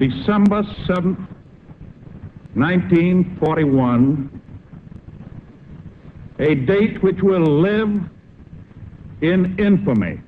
December 7th, 1941, a date which will live in infamy.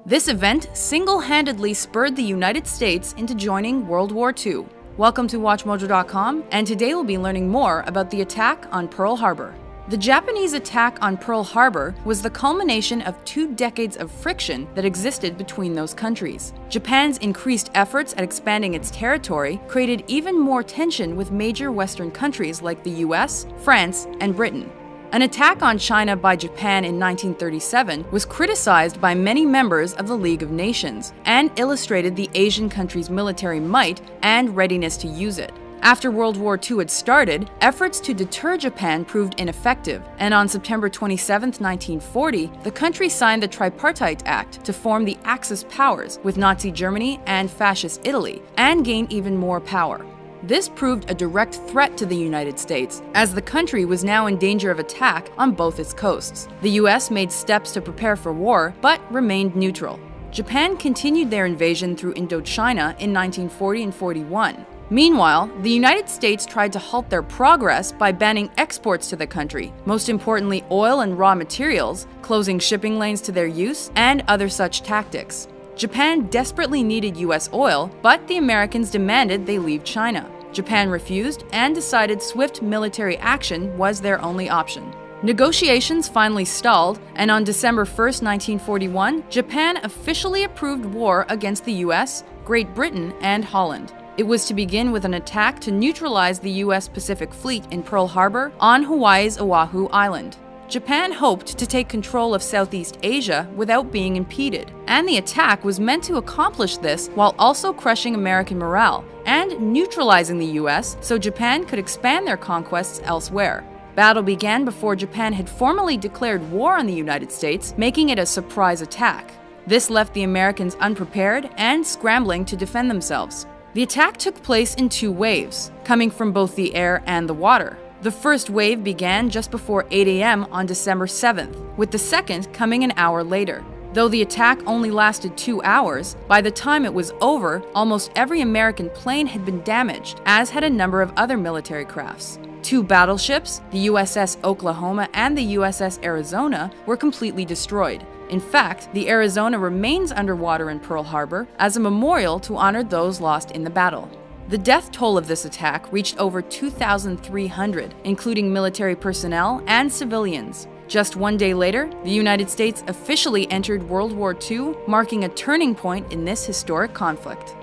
This event single-handedly spurred the United States into joining World War II. Welcome to WatchMojo.com, and today we'll be learning more about the attack on Pearl Harbor. The Japanese attack on Pearl Harbor was the culmination of 2 decades of friction that existed between those countries. Japan's increased efforts at expanding its territory created even more tension with major Western countries like the US, France, and Britain. An attack on China by Japan in 1937 was criticized by many members of the League of Nations and illustrated the Asian country's military might and readiness to use it. After World War II had started, efforts to deter Japan proved ineffective, and on September 27, 1940, the country signed the Tripartite Act to form the Axis powers with Nazi Germany and Fascist Italy, and gain even more power. This proved a direct threat to the United States, as the country was now in danger of attack on both its coasts. The US made steps to prepare for war, but remained neutral. Japan continued their invasion through Indochina in 1940 and 41. Meanwhile, the United States tried to halt their progress by banning exports to the country, most importantly oil and raw materials, closing shipping lanes to their use, and other such tactics. Japan desperately needed US oil, but the Americans demanded they leave China. Japan refused and decided swift military action was their only option. Negotiations finally stalled, and on December 1, 1941, Japan officially approved war against the US, Great Britain, and Holland. It was to begin with an attack to neutralize the US Pacific Fleet in Pearl Harbor on Hawaii's Oahu Island. Japan hoped to take control of Southeast Asia without being impeded, and the attack was meant to accomplish this while also crushing American morale and neutralizing the US so Japan could expand their conquests elsewhere. Battle began before Japan had formally declared war on the United States, making it a surprise attack. This left the Americans unprepared and scrambling to defend themselves. The attack took place in 2 waves, coming from both the air and the water. The first wave began just before 8 a.m. on December 7th, with the second coming an hour later. Though the attack only lasted 2 hours, by the time it was over, almost every American plane had been damaged, as had a number of other military crafts. 2 battleships, the USS Oklahoma and the USS Arizona, were completely destroyed. In fact, the Arizona remains underwater in Pearl Harbor as a memorial to honor those lost in the battle. The death toll of this attack reached over 2,300, including military personnel and civilians. Just 1 day later, the United States officially entered World War II, marking a turning point in this historic conflict.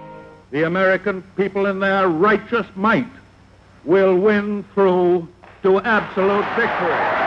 The American people in their righteous might will win through to absolute victory.